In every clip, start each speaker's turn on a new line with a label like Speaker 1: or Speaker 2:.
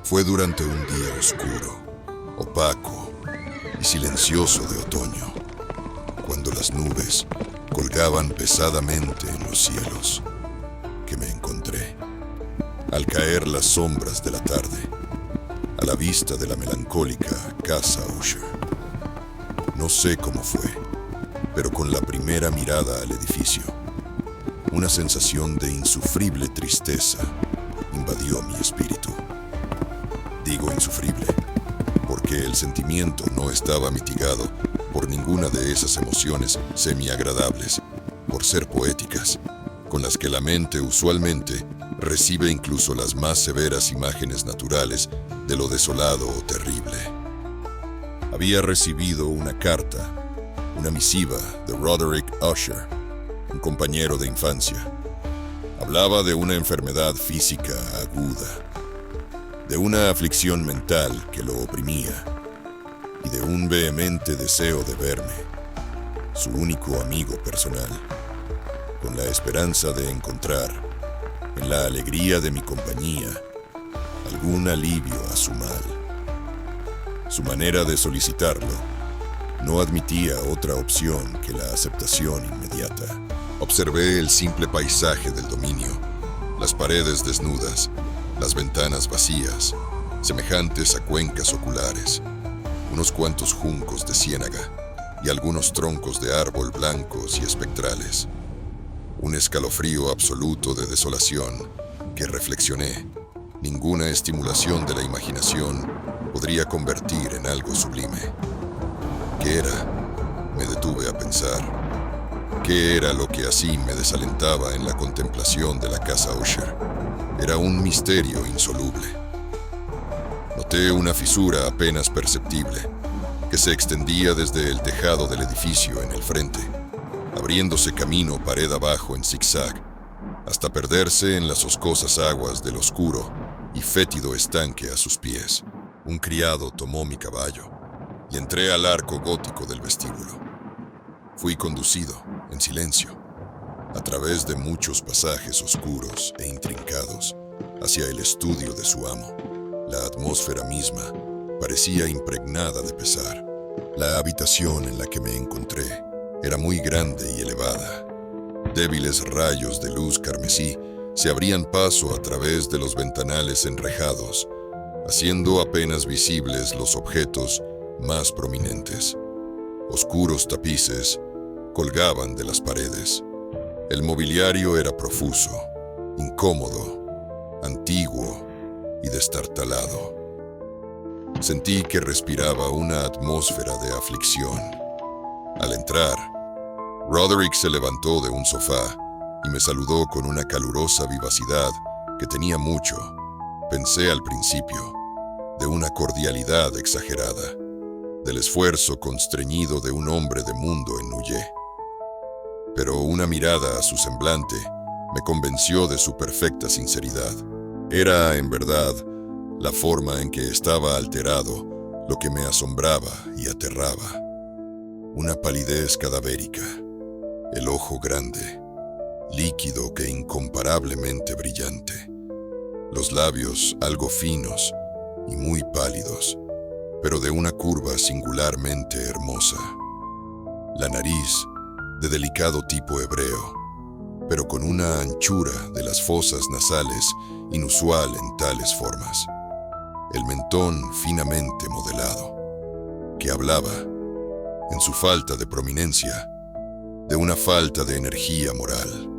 Speaker 1: Fue durante un día oscuro, opaco y silencioso de otoño, cuando las nubes colgaban pesadamente en los cielos, que me encontré, al caer las sombras de la tarde, a la vista de la melancólica casa Usher. No sé cómo fue, pero con la primera mirada al edificio, una sensación de insufrible tristeza invadió mi espíritu. Digo insufrible, porque el sentimiento no estaba mitigado por ninguna de esas emociones semi-agradables, por ser poéticas, con las que la mente usualmente recibe incluso las más severas imágenes naturales de lo desolado o terrible. Había recibido una carta, una misiva de Roderick Usher, un compañero de infancia. Hablaba de una enfermedad física aguda, de una aflicción mental que lo oprimía y de un vehemente deseo de verme, su único amigo personal, con la esperanza de encontrar, en la alegría de mi compañía, algún alivio a su mal. Su manera de solicitarlo no admitía otra opción que la aceptación inmediata. Observé el simple paisaje del dominio, las paredes desnudas, las ventanas vacías, semejantes a cuencas oculares, unos cuantos juncos de ciénaga y algunos troncos de árbol blancos y espectrales. Un escalofrío absoluto de desolación que, reflexioné, ninguna estimulación de la imaginación podría convertir en algo sublime. ¿Qué era? Me detuve a pensar. ¿Qué era lo que así me desalentaba en la contemplación de la casa Usher? Era un misterio insoluble. Noté una fisura apenas perceptible, que se extendía desde el tejado del edificio en el frente, abriéndose camino pared abajo en zigzag, hasta perderse en las oscosas aguas del oscuro y fétido estanque a sus pies. Un criado tomó mi caballo y entré al arco gótico del vestíbulo. Fui conducido, en silencio, a través de muchos pasajes oscuros e intrincados, hacia el estudio de su amo. La atmósfera misma parecía impregnada de pesar. La habitación en la que me encontré era muy grande y elevada. Débiles rayos de luz carmesí se abrían paso a través de los ventanales enrejados, haciendo apenas visibles los objetos más prominentes. Oscuros tapices colgaban de las paredes. El mobiliario era profuso, incómodo, antiguo y destartalado. Sentí que respiraba una atmósfera de aflicción. Al entrar, Roderick se levantó de un sofá y me saludó con una calurosa vivacidad que tenía mucho, pensé al principio, de una cordialidad exagerada, del esfuerzo constreñido de un hombre de mundo en Nuyé. Pero una mirada a su semblante me convenció de su perfecta sinceridad. Era, en verdad, la forma en que estaba alterado lo que me asombraba y aterraba. Una palidez cadavérica, el ojo grande, líquido que incomparablemente brillante, los labios algo finos y muy pálidos, pero de una curva singularmente hermosa. La nariz, de delicado tipo hebreo, pero con una anchura de las fosas nasales inusual en tales formas. El mentón finamente modelado, que hablaba, en su falta de prominencia, de una falta de energía moral.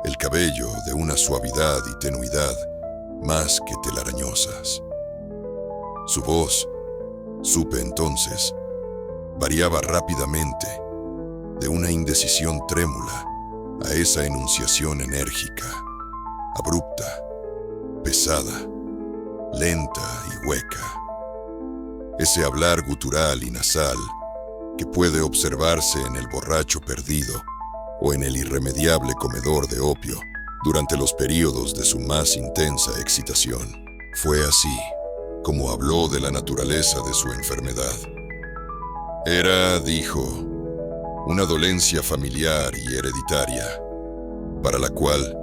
Speaker 1: El cabello de una suavidad y tenuidad más que telarañosas. Su voz, supe entonces, variaba rápidamente de una indecisión trémula a esa enunciación enérgica, abrupta, pesada, lenta y hueca. Ese hablar gutural y nasal que puede observarse en el borracho perdido o en el irremediable comedor de opio durante los períodos de su más intensa excitación. Fue así como habló de la naturaleza de su enfermedad. Era, dijo, una dolencia familiar y hereditaria, para la cual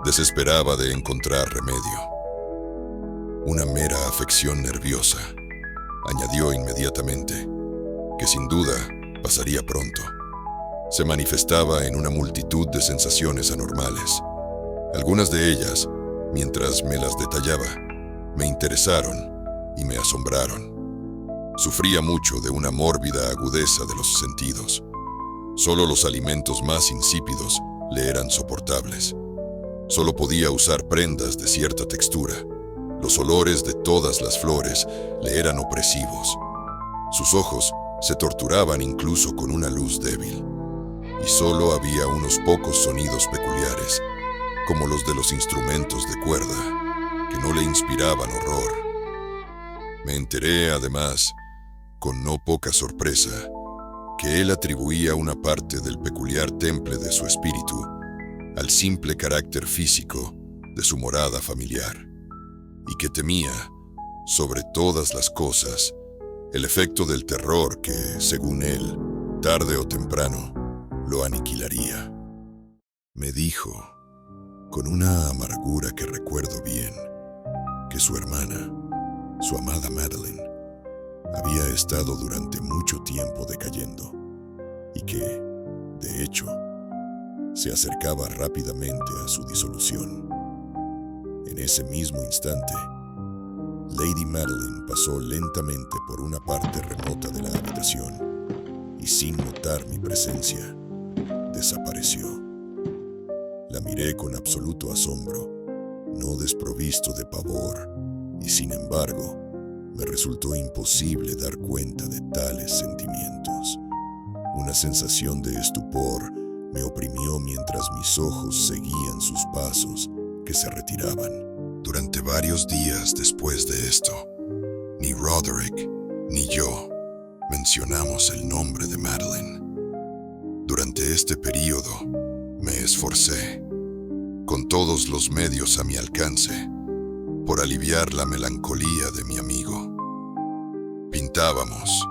Speaker 1: desesperaba de encontrar remedio. una mera afección nerviosa, añadió inmediatamente, que sin duda pasaría pronto. Se manifestaba en una multitud de sensaciones anormales. Algunas de ellas, mientras me las detallaba, me interesaron y me asombraron. Sufría mucho de una mórbida agudeza de los sentidos. Solo los alimentos más insípidos le eran soportables. Solo podía usar prendas de cierta textura. Los olores de todas las flores le eran opresivos. Sus ojos se torturaban incluso con una luz débil. Y solo había unos pocos sonidos peculiares, como los de los instrumentos de cuerda, que no le inspiraban horror. Me enteré, además, con no poca sorpresa, que él atribuía una parte del peculiar temple de su espíritu al simple carácter físico de su morada familiar, y que temía, sobre todas las cosas, el efecto del terror que, según él, tarde o temprano, lo aniquilaría. Me dijo, con una amargura que recuerdo bien, que su hermana, su amada Madeleine, había estado durante mucho tiempo decayendo y que, de hecho, se acercaba rápidamente a su disolución. En ese mismo instante, Lady Madeleine pasó lentamente por una parte remota de la habitación y, sin notar mi presencia, desapareció. La miré con absoluto asombro, no desprovisto de pavor, y sin embargo, me resultó imposible dar cuenta de tales sentimientos. Una sensación de estupor me oprimió mientras mis ojos seguían sus pasos que se retiraban. Durante varios días después de esto, ni Roderick ni yo mencionamos el nombre de Madeleine. Durante este período, me esforcé, con todos los medios a mi alcance, por aliviar la melancolía de mi amigo. Pintábamos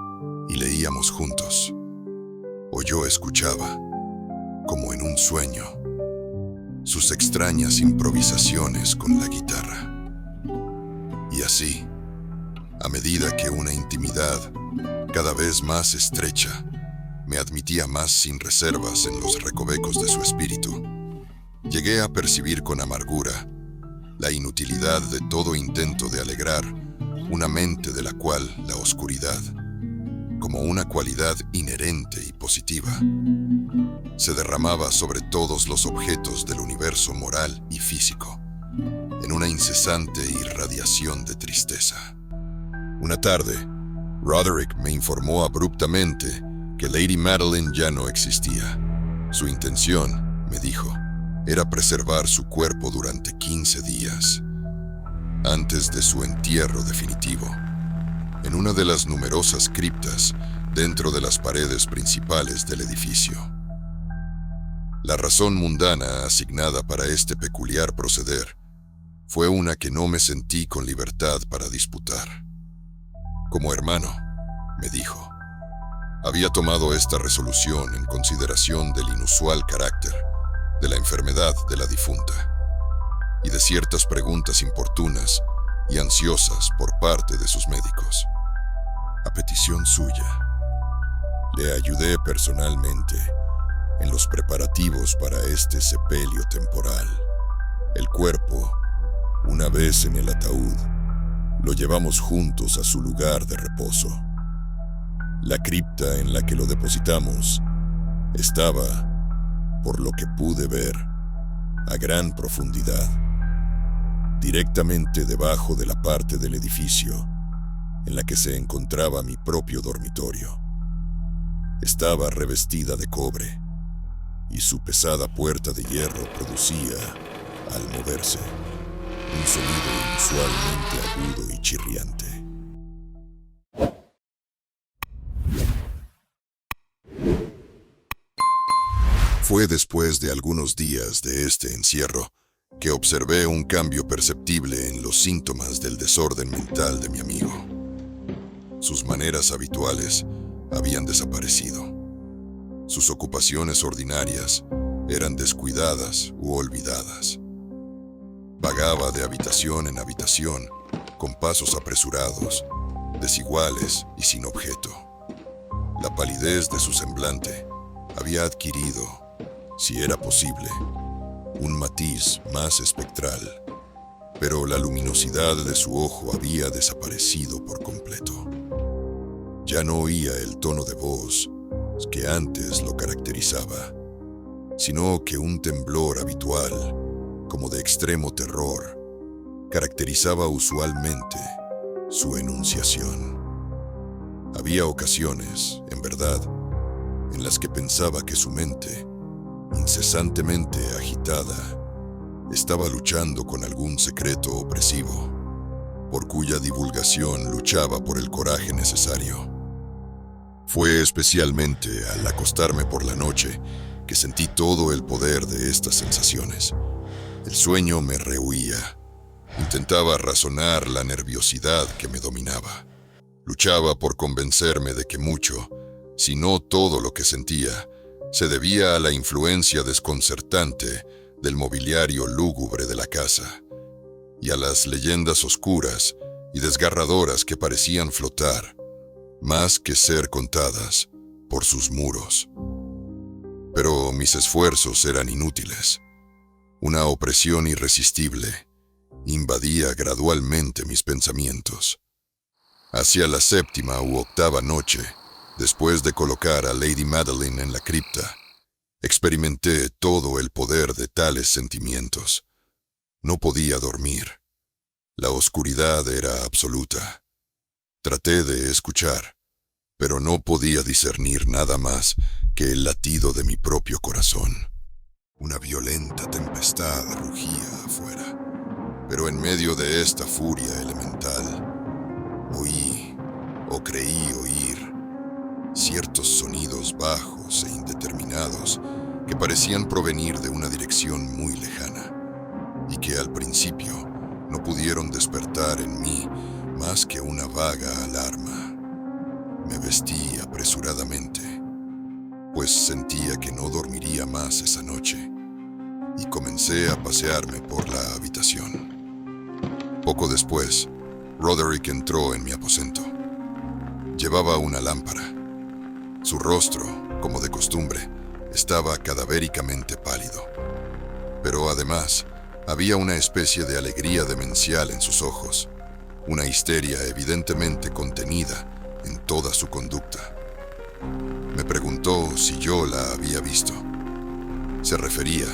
Speaker 1: y leíamos juntos, o yo escuchaba, como en un sueño, sus extrañas improvisaciones con la guitarra. Y así, a medida que una intimidad cada vez más estrecha me admitía más sin reservas en los recovecos de su espíritu, llegué a percibir con amargura la inutilidad de todo intento de alegrar una mente de la cual la oscuridad, como una cualidad inherente y positiva, se derramaba sobre todos los objetos del universo moral y físico, en una incesante irradiación de tristeza. Una tarde, Roderick me informó abruptamente que Lady Madeleine ya no existía. Su intención, me dijo, era preservar su cuerpo durante 15 días, antes de su entierro definitivo, en una de las numerosas criptas dentro de las paredes principales del edificio. La razón mundana asignada para este peculiar proceder fue una que no me sentí con libertad para disputar. Como hermano, me dijo, había tomado esta resolución en consideración del inusual carácter de la enfermedad de la difunta y de ciertas preguntas importunas y ansiosas por parte de sus médicos. A petición suya, le ayudé personalmente en los preparativos para este sepelio temporal. El cuerpo, una vez en el ataúd, lo llevamos juntos a su lugar de reposo. La cripta en la que lo depositamos estaba, por lo que pude ver, a gran profundidad, directamente debajo de la parte del edificio en la que se encontraba mi propio dormitorio. Estaba revestida de cobre y su pesada puerta de hierro producía, al moverse, un sonido inusualmente agudo y chirriante. Fue después de algunos días de este encierro que observé un cambio perceptible en los síntomas del desorden mental de mi amigo. Sus maneras habituales habían desaparecido. Sus ocupaciones ordinarias eran descuidadas u olvidadas. Vagaba de habitación en habitación con pasos apresurados, desiguales y sin objeto. La palidez de su semblante había adquirido, si era posible, un matiz más espectral, pero la luminosidad de su ojo había desaparecido por completo. Ya no oía el tono de voz que antes lo caracterizaba, sino que un temblor habitual, como de extremo terror, caracterizaba usualmente su enunciación. Había ocasiones, en verdad, en las que pensaba que su mente, incesantemente agitada, estaba luchando con algún secreto opresivo, por cuya divulgación luchaba por el coraje necesario. Fue especialmente al acostarme por la noche que sentí todo el poder de estas sensaciones. El sueño me rehuía. Intentaba razonar la nerviosidad que me dominaba. Luchaba por convencerme de que mucho, si no todo lo que sentía, se debía a la influencia desconcertante del mobiliario lúgubre de la casa y a las leyendas oscuras y desgarradoras que parecían flotar, más que ser contadas, por sus muros. Pero mis esfuerzos eran inútiles. Una opresión irresistible invadía gradualmente mis pensamientos. Hacia la séptima u octava noche, después de colocar a Lady Madeline en la cripta, experimenté todo el poder de tales sentimientos. No podía dormir. La oscuridad era absoluta. Traté de escuchar, pero no podía discernir nada más que el latido de mi propio corazón. Una violenta tempestad rugía afuera, pero en medio de esta furia elemental, oí, o creí oír, ciertos sonidos bajos e indeterminados que parecían provenir de una dirección muy lejana y que al principio no pudieron despertar en mí más que una vaga alarma. Me vestí apresuradamente, pues sentía que no dormiría más esa noche, y comencé a pasearme por la habitación. Poco después, Roderick entró en mi aposento. Llevaba una lámpara. Su rostro, como de costumbre, estaba cadavéricamente pálido. Pero además, había una especie de alegría demencial en sus ojos, una histeria evidentemente contenida en toda su conducta. Me preguntó si yo la había visto. Se refería,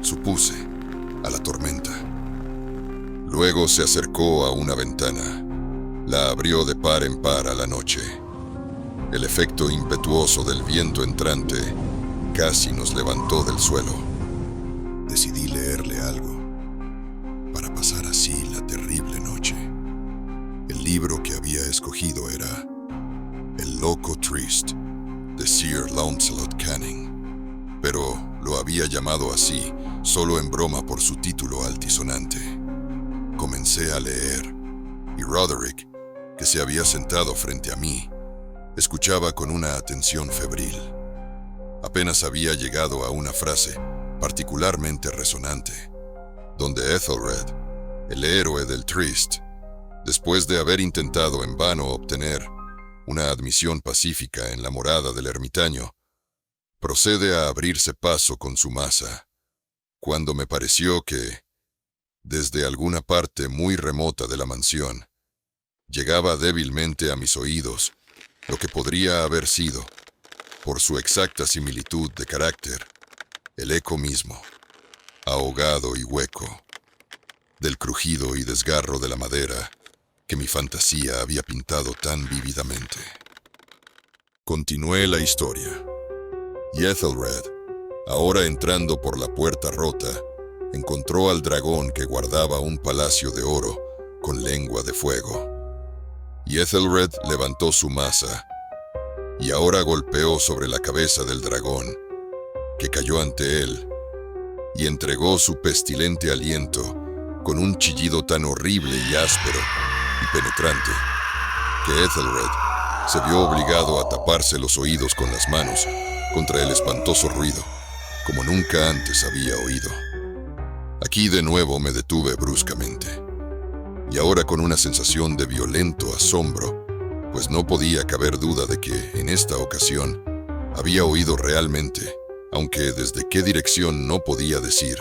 Speaker 1: supuse, a la tormenta. Luego se acercó a una ventana. La abrió de par en par a la noche. El efecto impetuoso del viento entrante casi nos levantó del suelo. Decidí leerle algo para pasar así la terrible noche. El libro que había escogido era El Loco Triste, de Sir Launcelot Canning, pero lo había llamado así solo en broma por su título altisonante. Comencé a leer, y Roderick, que se había sentado frente a mí, escuchaba con una atención febril. Apenas había llegado a una frase particularmente resonante, donde Ethelred, el héroe del Triste, después de haber intentado en vano obtener una admisión pacífica en la morada del ermitaño, procede a abrirse paso con su maza, cuando me pareció que, desde alguna parte muy remota de la mansión, llegaba débilmente a mis oídos lo que podría haber sido, por su exacta similitud de carácter, el eco mismo, ahogado y hueco, del crujido y desgarro de la madera que mi fantasía había pintado tan vívidamente. Continué la historia, y Ethelred, ahora entrando por la puerta rota, encontró al dragón que guardaba un palacio de oro con lengua de fuego. Y Ethelred levantó su maza, y ahora golpeó sobre la cabeza del dragón, que cayó ante él, y entregó su pestilente aliento con un chillido tan horrible y áspero y penetrante, que Ethelred se vio obligado a taparse los oídos con las manos contra el espantoso ruido, como nunca antes había oído. Aquí de nuevo me detuve bruscamente. y ahora con una sensación de violento asombro, pues no podía caber duda de que, en esta ocasión, había oído realmente, aunque desde qué dirección no podía decir,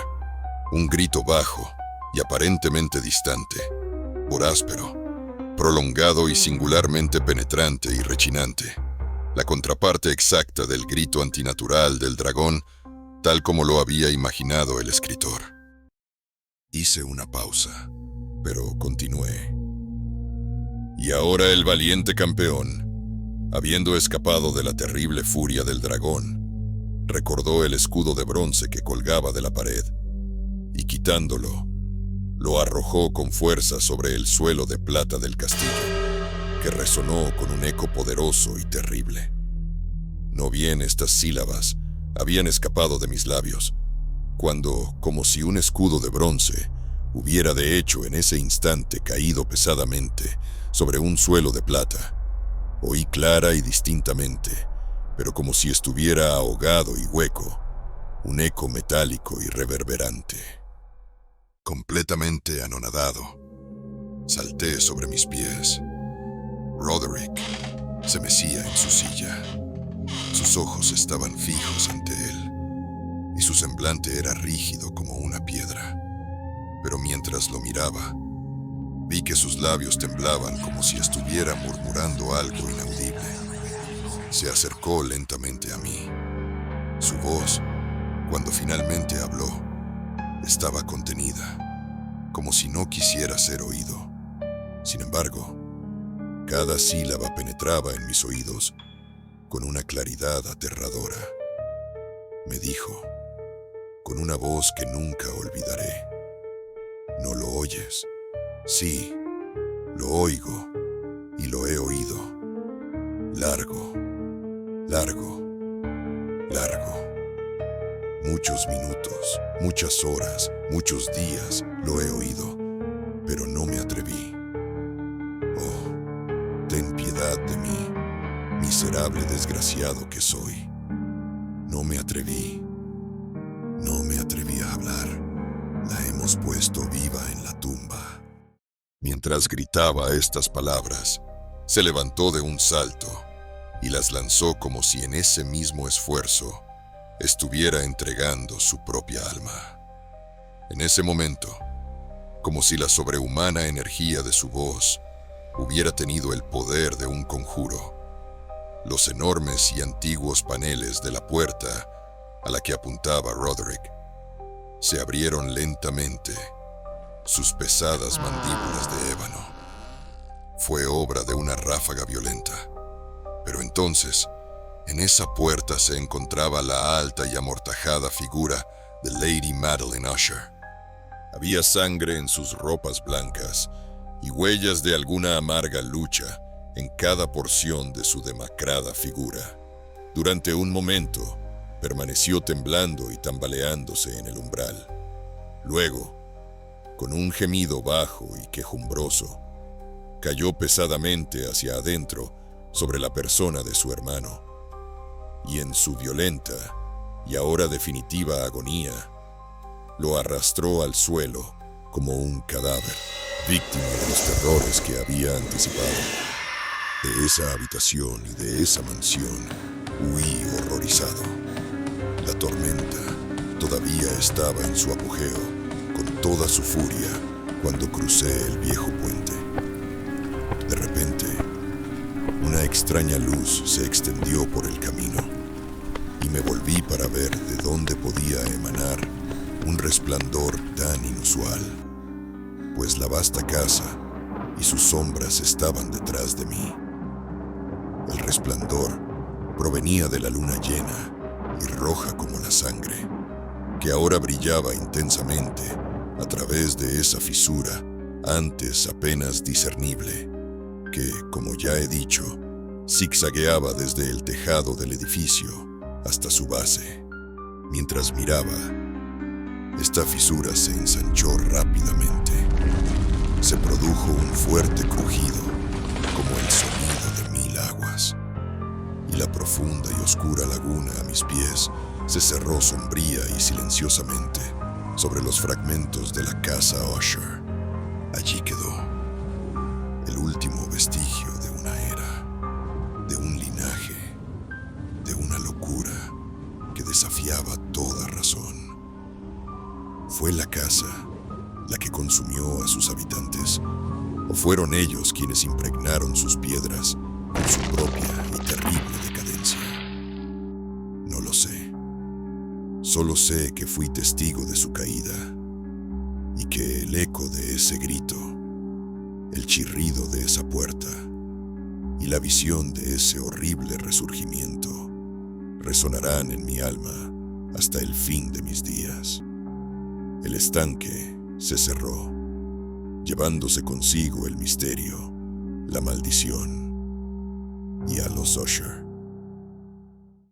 Speaker 1: un grito bajo y aparentemente distante, por áspero, prolongado y singularmente penetrante y rechinante, la contraparte exacta del grito antinatural del dragón, tal como lo había imaginado el escritor. Hice una pausa, pero continué. Y ahora el valiente campeón, habiendo escapado de la terrible furia del dragón, recordó el escudo de bronce que colgaba de la pared, y quitándolo, lo arrojó con fuerza sobre el suelo de plata del castillo, que resonó con un eco poderoso y terrible. No bien estas sílabas habían escapado de mis labios, cuando, como si un escudo de bronce hubiera de hecho en ese instante caído pesadamente sobre un suelo de plata, oí clara y distintamente, pero como si estuviera ahogado y hueco, un eco metálico y reverberante. Completamente anonadado, salté sobre mis pies. Roderick se mecía en su silla. Sus ojos estaban fijos ante él, y su semblante era rígido como una piedra. Pero mientras lo miraba, vi que sus labios temblaban como si estuviera murmurando algo inaudible. Se acercó lentamente a mí. Su voz, cuando finalmente habló, estaba contenida, como si no quisiera ser oído. Sin embargo, cada sílaba penetraba en mis oídos con una claridad aterradora. Me dijo, con una voz que nunca olvidaré: ¿no lo oyes? Sí, lo oigo y lo he oído. Largo, largo, largo. Muchos minutos, muchas horas, muchos días lo he oído, pero no me atreví. Oh, ten piedad de mí, miserable desgraciado que soy. No me atreví a hablar. La hemos puesto viva en la tumba. Mientras gritaba estas palabras, se levantó de un salto y las lanzó como si en ese mismo esfuerzo estuviera entregando su propia alma. En ese momento, como si la sobrehumana energía de su voz hubiera tenido el poder de un conjuro, los enormes y antiguos paneles de la puerta a la que apuntaba Roderick se abrieron lentamente, sus pesadas mandíbulas de ébano. Fue obra de una ráfaga violenta, pero entonces, en esa puerta se encontraba la alta y amortajada figura de Lady Madeline Usher. Había sangre en sus ropas blancas y huellas de alguna amarga lucha en cada porción de su demacrada figura. Durante un momento, permaneció temblando y tambaleándose en el umbral. Luego, con un gemido bajo y quejumbroso, cayó pesadamente hacia adentro sobre la persona de su hermano, y en su violenta y ahora definitiva agonía, lo arrastró al suelo como un cadáver, víctima de los terrores que había anticipado. De esa habitación y de esa mansión huí horrorizado. La tormenta todavía estaba en su apogeo, con toda su furia, cuando crucé el viejo puente. De repente, una extraña luz se extendió por el camino, y me volví para ver de dónde podía emanar un resplandor tan inusual, pues la vasta casa y sus sombras estaban detrás de mí. El resplandor provenía de la luna llena y roja como la sangre, que ahora brillaba intensamente a través de esa fisura antes apenas discernible, que, como ya he dicho, zigzagueaba desde el tejado del edificio hasta su base. Mientras miraba, esta fisura se ensanchó rápidamente. Se produjo un fuerte crujido, como el sonido de 1000 aguas, y la profunda y oscura laguna a mis pies se cerró sombría y silenciosamente sobre los fragmentos de la casa Usher. Allí quedó, vestigio de una era, de un linaje, de una locura que desafiaba toda razón. ¿Fue la casa la que consumió a sus habitantes? ¿O fueron ellos quienes impregnaron sus piedras con su propia y terrible decadencia? No lo sé. Solo sé que fui testigo de su caída y que el eco de ese grito, el chirrido de esa puerta y la visión de ese horrible resurgimiento resonarán en mi alma hasta el fin de mis días. El estanque se cerró, llevándose consigo el misterio, la maldición y a los Usher.